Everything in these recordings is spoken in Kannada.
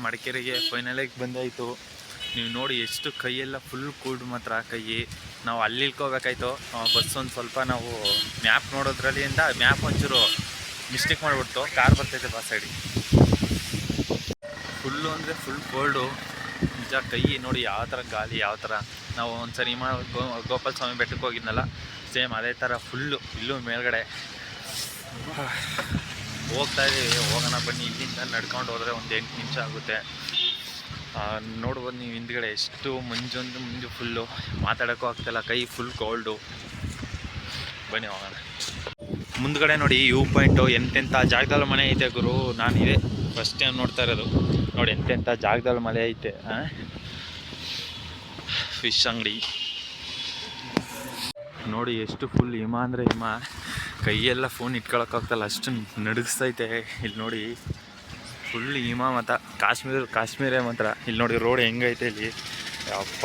ಮಡಿಕೇರಿಗೆ ಫೈನಲಾಗಿ ಬಂದಾಯಿತು. ನೀವು ನೋಡಿ ಎಷ್ಟು ಕೈಯೆಲ್ಲ ಫುಲ್ ಕೂಡ್ ಮಾತ್ರ ಕೈ. ನಾವು ಅಲ್ಲಿ ಇಳ್ಕೋಬೇಕಾಯ್ತು. ಬಸ್ ಒಂದು ಸ್ವಲ್ಪ ನಾವು ಮ್ಯಾಪ್ ನೋಡೋದ್ರಲ್ಲಿಂದ ಮ್ಯಾಪ್ ಒಂಚೂರು ಮಿಸ್ಟೇಕ್ ಮಾಡಿಬಿಡ್ತು. ಕಾರ್ ಬರ್ತೈತೆ ಬಸ್ ಸೈಡಿಗೆ. ಫುಲ್ಲು ಅಂದರೆ ಫುಲ್ ಕೋಲ್ಡು ನಿಜ. ಕೈ ನೋಡಿ ಯಾವ ಥರ ಗಾಳಿ, ಯಾವ ಥರ. ನಾವು ಒಂದು ಸರಿ ಗೋಪಾಲ ಸ್ವಾಮಿ ಬೆಟ್ಟಕ್ಕೆ ಹೋಗಿದ್ನಲ್ಲ, ಸೇಮ್ ಅದೇ ಥರ ಫುಲ್ಲು. ಇಲ್ಲೂ ಮೇಲ್ಗಡೆ ಹೋಗ್ತಾ ಇದ್ದೀವಿ. ಹೋಗೋಣ ಬನ್ನಿ. ಇಲ್ಲಿಂದ ನಡ್ಕೊಂಡು ಹೋದರೆ ಒಂದು 8 ನಿಮಿಷ ಆಗುತ್ತೆ. ನೋಡ್ಬೋದು ನೀವು ಹಿಂದ್ಗಡೆ ಎಷ್ಟು ಮಂಜು ಫುಲ್ಲು. ಮಾತಾಡೋಕ್ಕೂ ಆಗ್ತಾಯಿಲ್ಲ, ಕೈ ಫುಲ್ ಕೋಲ್ಡು. ಬನ್ನಿ ಹೋಗೋಣ. ಮುಂದ್ಗಡೆ ನೋಡಿ ವ್ಯೂ ಪಾಯಿಂಟು. ಎಂತೆಂಥ ಜಾಗದಲ್ಲಿ ಮನೆ ಐತೆ ಗುರು. ನಾನಿದೆ ಫಸ್ಟ್ ಟೈಮ್ ನೋಡ್ತಾ ಇರೋದು. ನೋಡಿ ಎಂತೆಂಥ ಜಾಗದಲ್ಲಿ ಮಳೆ ಐತೆ. ಫಿಶ್ ಅಂಗಡಿ ನೋಡಿ ಎಷ್ಟು ಫುಲ್ ಹಿಮ ಅಂದರೆ ಹಿಮ. ಕೈಯೆಲ್ಲ ಫೋನ್ ಇಟ್ಕೊಳಕ್ಕಾಗ್ತಲ್ಲ, ಅಷ್ಟು ನಡುಗಿಸ್ತೈತೆ. ಇಲ್ಲಿ ನೋಡಿ ಫುಲ್ ಹಿಮ ಮಾತ್ರ. ಕಾಶ್ಮೀರ ಮಾತ್ರ. ಇಲ್ಲಿ ನೋಡಿ ರೋಡ್ ಹೆಂಗೈತೆ ಇಲ್ಲಿ. ಅಪ್ಪ,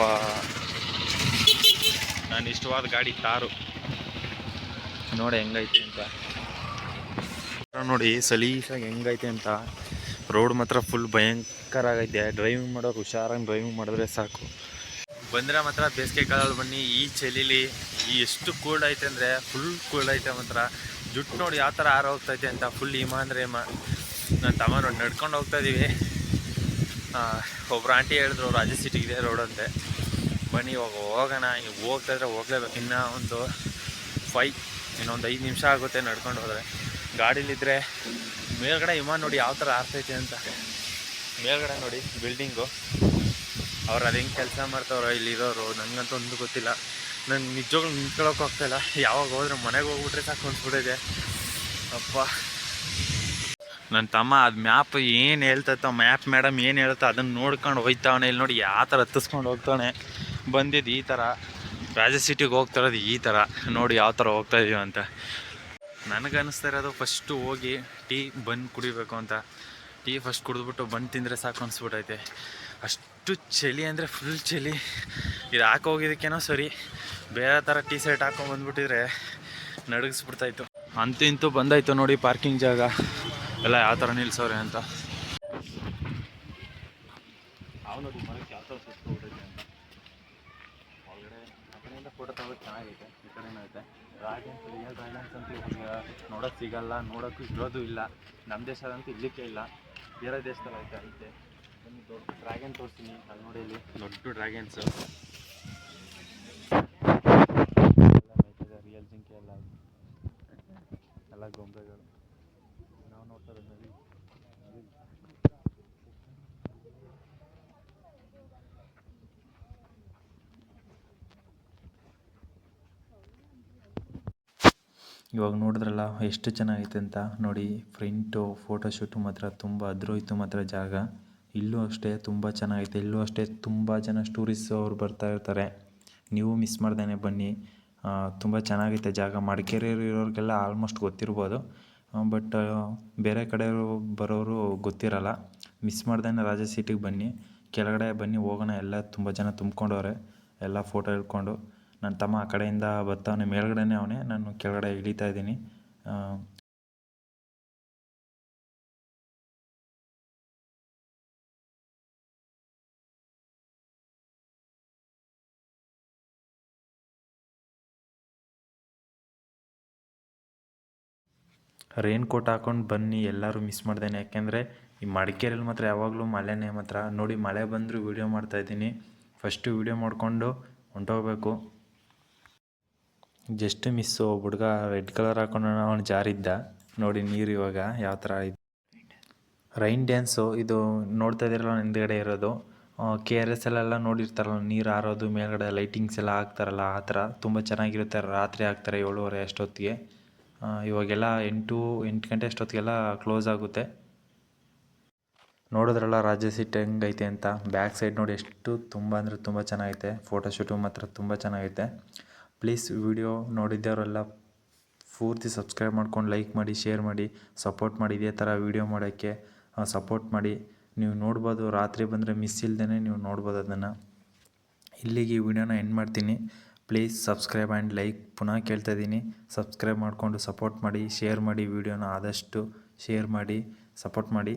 ನಾನು ಇಷ್ಟವಾದ ಗಾಡಿ ತಾರು. ನೋಡಿ ಹೆಂಗೈತೆ ಅಂತ. ನೋಡಿ ಸಲೀಸಾಗಿ ಹೆಂಗೈತೆ ಅಂತ. ರೋಡ್ ಮಾತ್ರ ಫುಲ್ ಭಯಂಕರ ಆಗೈತೆ. ಡ್ರೈವಿಂಗ್ ಮಾಡೋರು ಹುಷಾರಾಗಿ ಡ್ರೈವಿಂಗ್ ಮಾಡಿದ್ರೆ ಸಾಕು. ಬಂದರೆ ಮಾತ್ರ ಬೇಸಿಗೆ ಕಾಲದಲ್ಲಿ ಬನ್ನಿ. ಈ ಚಳಿಲಿ ಎಷ್ಟು ಕೂಲ್ಡ್ ಐತೆ ಅಂದರೆ ಫುಲ್ ಕೂಲ್ಡ್ ಐತೆ ಮಾತ್ರ. ಜುಟ್ಟು ನೋಡಿ ಯಾವ ಥರ ಹೋಗ್ತೈತೆ ಅಂತ. ಫುಲ್ ಹಿಮ ಅಂದರೆ ಹಿಮ. ನನ್ನ ತಮ್ಮ ನೋಡಿ ನಡ್ಕೊಂಡು ಹೋಗ್ತಾಯಿದ್ದೀವಿ. ಒಬ್ರು ಆಂಟಿ ಹೇಳಿದ್ರು ರಾಜ ಸಿಟಿಗಿದೆ ರೋಡ್ ಅಂತೆ. ಬನ್ನಿ ಇವಾಗ ಹೋಗೋಣ. ಈಗ ಹೋಗ್ತಾಯಿದ್ರೆ ಹೋಗ್ಲೇಬೇಕು. ಇನ್ನೊಂದು 5 ನಿಮಿಷ ಆಗುತ್ತೆ ನಡ್ಕೊಂಡು ಹೋದರೆ. ಗಾಡೀಲಿದ್ದರೆ ಮೇಲ್ಗಡೆ ಹಿಮ ನೋಡಿ ಯಾವ ಥರ ಆರ್ತೈತೆ ಅಂತ. ಮೇಲ್ಗಡೆ ನೋಡಿ ಬಿಲ್ಡಿಂಗು. ಅವ್ರು ಅದು ಹೆಂಗೆ ಕೆಲಸ ಮಾಡ್ತಾವ್ರೋ ಇಲ್ಲಿರೋರು, ನನಗಂತೂ ಒಂದು ಗೊತ್ತಿಲ್ಲ. ನಾನು ನಿಜವಾಗ್ಲೂ ನಿಂತ್ಕೊಳ್ಳೋಕೆ ಹೋಗ್ತಾಯಿಲ್ಲ. ಯಾವಾಗ ಹೋದ್ರೆ ಮನೆಗೆ ಹೋಗ್ಬಿಟ್ರೆ ಸಾಕು ಅನ್ಸ್ಬಿಟ್ಟಿದೆ. ಅಪ್ಪ, ನನ್ನ ತಮ್ಮ ಅದು ಮ್ಯಾಪ್ ಏನು ಹೇಳ್ತೈತೋ, ಮ್ಯಾಪ್ ಮೇಡಮ್ ಏನು ಹೇಳ್ತಾ ಅದನ್ನು ನೋಡ್ಕೊಂಡು ಹೋಗ್ತಾವನೆ. ಇಲ್ಲಿ ನೋಡಿ ಯಾವ ಥರ ಹತ್ತಿಸ್ಕೊಂಡು ಹೋಗ್ತಾನೆ. ಬಂದಿದ್ದು ಈ ಥರ. ರಾಜ ಸಿಟಿಗೆ ಹೋಗ್ತಾ ಇರೋದು ಈ ಥರ. ನೋಡಿ ಯಾವ ಥರ ಹೋಗ್ತಾಯಿದ್ದೀವಿ ಅಂತ. ನನಗನ್ನಿಸ್ತಾ ಇರೋದು ಫಸ್ಟು ಹೋಗಿ ಟೀ ಬನ್ ಕುಡಿಬೇಕು ಅಂತ. ಟೀ ಫಸ್ಟ್ ಕುಡಿದ್ಬಿಟ್ಟು ಬನ್ ತಿಂದರೆ ಸಾಕು ಅನಿಸ್ಬಿಟ್ಟೈತೆ. ಅಷ್ಟು ಚಳಿ ಅಂದರೆ ಫುಲ್ ಚಳಿ. ಇದು ಹಾಕೋಗಿದ್ದಕ್ಕೇನೋ ಸರಿ, ಬೇರೆ ಥರ ಟೀ ಶರ್ಟ್ ಹಾಕೊಂಡ್ಬಂದ್ಬಿಟ್ಟಿದ್ರೆ ನಡಗಿಸ್ಬಿಡ್ತಾಯಿತ್ತು. ಅಂತೂ ಇಂತೂ ಬಂದಾಯಿತು ನೋಡಿ ಪಾರ್ಕಿಂಗ್ ಜಾಗ ಎಲ್ಲ ಯಾವ ಥರ ನಿಲ್ಸವ್ರೆ ಅಂತ. ನೋಡಿ ಮರಕ್ಕೆ ಯಾವ ಥರ ಸುತ್ತೋಗ್ಬಿಟ್ಟೈತೆ ಅಂತ. ಒಳಗಡೆ ಆ ಕಡೆಯಿಂದ ಫೋಟೋ ತಗೋದು ಚೆನ್ನಾಗೈತೆ. ಈ ಕಡೆನೂ ಐತೆ. ಡ್ರ್ಯಾಗನ್ಸ್, ರಿಯಲ್ ಡ್ರ್ಯಾಗನ್ಸ್ ಅಂತ ನೋಡೋಕ್ಕೆ ಸಿಗಲ್ಲ, ನೋಡೋಕ್ಕೂ ಇರೋದು ಇಲ್ಲ. ನಮ್ಮ ದೇಶದಂತೂ ಇರಲಿಕ್ಕೆ ಇಲ್ಲ. ಬೇರೆ ದೇಶದಲ್ಲಿ ಐತೆ. ಒಂದು ದೊಡ್ಡ ಡ್ರ್ಯಾಗನ್ ತೋರಿಸ್ತೀನಿ. ಅಲ್ಲಿ ನೋಡಿ, ಇಲ್ಲಿ ದೊಡ್ಡ ಡ್ರ್ಯಾಗನ್ಸು ರಿಯಲ್ ಜಿಂಕೆ ಎಲ್ಲ ಗೊಂಬೆಗಳು. ನಾವು ನೋಡ್ತಾ ಇರೋದು ನದಿ. ಇವಾಗ ನೋಡಿದ್ರಲ್ಲ ಎಷ್ಟು ಚೆನ್ನಾಗೈತೆ ಅಂತ. ನೋಡಿ ಫ್ರಂಟು ಫೋಟೋಶೂಟು ಮಾತ್ರ ತುಂಬ ಅದ್ರೋಯ್ತು ಮಾತ್ರ ಜಾಗ. ಇಲ್ಲೂ ಅಷ್ಟೇ ತುಂಬ ಚೆನ್ನಾಗೈತೆ. ಇಲ್ಲೂ ಅಷ್ಟೇ ತುಂಬ ಜನ ಟೂರಿಸ್ಟ್ ಅವ್ರು ಬರ್ತಾ ಇರ್ತಾರೆ. ನೀವು ಮಿಸ್ ಮಾಡ್ದೇ ಬನ್ನಿ. ತುಂಬ ಚೆನ್ನಾಗೈತೆ ಜಾಗ. ಮಡಿಕೇರಿ ಇರೋರಿಗೆಲ್ಲ ಆಲ್ಮೋಸ್ಟ್ ಗೊತ್ತಿರ್ಬೋದು, ಬಟ್ ಬೇರೆ ಕಡೆ ಬರೋರು ಗೊತ್ತಿರಲ್ಲ. ಮಿಸ್ ಮಾಡ್ದೇ ರಾಜ ಸಿಟಿಗೆ ಬನ್ನಿ. ಕೆಳಗಡೆ ಬನ್ನಿ ಹೋಗೋಣ. ಎಲ್ಲ ತುಂಬ ಜನ ತುಂಬ್ಕೊಂಡವ್ರೆ, ಎಲ್ಲ ಫೋಟೋ ಹಿಡ್ಕೊಂಡು. ನನ್ನ ತಮ್ಮ ಆ ಕಡೆಯಿಂದ ಬರ್ತಾವನೆ, ಮೇಲ್ಗಡೆನೇ ಅವನೇ, ನಾನು ಕೆಳಗಡೆ ಇಳಿತಾ ಇದ್ದೀನಿ. ರೈನ್ ಕೋಟ್ ಹಾಕೊಂಡು ಬನ್ನಿ ಎಲ್ಲರೂ ಮಿಸ್ ಮಾಡ್ದೇನೆ. ಯಾಕೆಂದರೆ ಈ ಮಡಿಕೇರಿಯಲ್ಲಿ ಮಾತ್ರ ಯಾವಾಗಲೂ ಮಳೆನೇ ಮಾತ್ರ. ನೋಡಿ ಮಳೆ ಬಂದರೂ ವೀಡಿಯೋ ಮಾಡ್ತಾಯಿದ್ದೀನಿ. ಫಸ್ಟು ವೀಡಿಯೋ ಮಾಡಿಕೊಂಡು ಹೊಂಟೋಗ್ಬೇಕು. Just miss. ಹುಡುಗ ರೆಡ್ ಕಲರ್ ಹಾಕೊಂಡು ಅವನು ಜಾರಿದ್ದ. ನೋಡಿ ನೀರು ಇವಾಗ ಯಾವ ಥರ ಇದೆ. ರೈನ್ ಡ್ಯಾನ್ಸು ಇದು ನೋಡ್ತಾ ಇದ್ದೀರಲ್ಲ ಹಿಂದ್ಗಡೆ ಇರೋದು. KRS ಎಲ್ಲ ನೋಡಿರ್ತಾರಲ್ಲ, ನೀರು ಹಾರೋದು, ಮೇಲ್ಗಡೆ ಲೈಟಿಂಗ್ಸ್ ಎಲ್ಲ ಹಾಕ್ತಾರಲ್ಲ, ಆ ಥರ ತುಂಬ ಚೆನ್ನಾಗಿರುತ್ತೆ. ರಾತ್ರಿ ಹಾಕ್ತಾರೆ 7:30 ಅಷ್ಟೊತ್ತಿಗೆ. ಇವಾಗೆಲ್ಲ 8 ಗಂಟೆ ಅಷ್ಟೊತ್ತಿಗೆಲ್ಲ ಕ್ಲೋಸ್ ಆಗುತ್ತೆ. ನೋಡಿದ್ರಲ್ಲ ರಾಜ ಸಿಟಿ ಹೆಂಗೈತೆ ಅಂತ. ಬ್ಯಾಕ್ ಸೈಡ್ ನೋಡಿ ಎಷ್ಟು ತುಂಬ ಅಂದರೆ ತುಂಬ ಚೆನ್ನಾಗೈತೆ. ಫೋಟೋಶೂಟು ಮಾತ್ರ ತುಂಬ ಚೆನ್ನಾಗೈತೆ. ಪ್ಲೀಸ್ ವಿಡಿಯೋ ನೋಡಿದ್ದವರೆಲ್ಲ ಪೂರ್ತಿ ಸಬ್ಸ್ಕ್ರೈಬ್ ಮಾಡ್ಕೊಂಡು ಲೈಕ್ ಮಾಡಿ, ಶೇರ್ ಮಾಡಿ, ಸಪೋರ್ಟ್ ಮಾಡಿ. ಇದೇ ಥರ ವೀಡಿಯೋ ಮಾಡೋಕ್ಕೆ ಸಪೋರ್ಟ್ ಮಾಡಿ. ನೀವು ನೋಡ್ಬೋದು, ರಾತ್ರಿ ಬಂದರೆ ಮಿಸ್ ಇಲ್ದೇ ನೀವು ನೋಡ್ಬೋದು ಅದನ್ನು. ಇಲ್ಲಿಗೆ ಈ ವಿಡಿಯೋನ ಎಂಡ್ ಮಾಡ್ತೀನಿ. ಪ್ಲೀಸ್ ಸಬ್ಸ್ಕ್ರೈಬ್ ಆ್ಯಂಡ್ ಲೈಕ್ ಪುನಃ ಕೇಳ್ತಾ ಇದ್ದೀನಿ. ಸಬ್ಸ್ಕ್ರೈಬ್ ಮಾಡಿಕೊಂಡು ಸಪೋರ್ಟ್ ಮಾಡಿ, ಶೇರ್ ಮಾಡಿ. ವಿಡಿಯೋನ ಆದಷ್ಟು ಶೇರ್ ಮಾಡಿ, ಸಪೋರ್ಟ್ ಮಾಡಿ.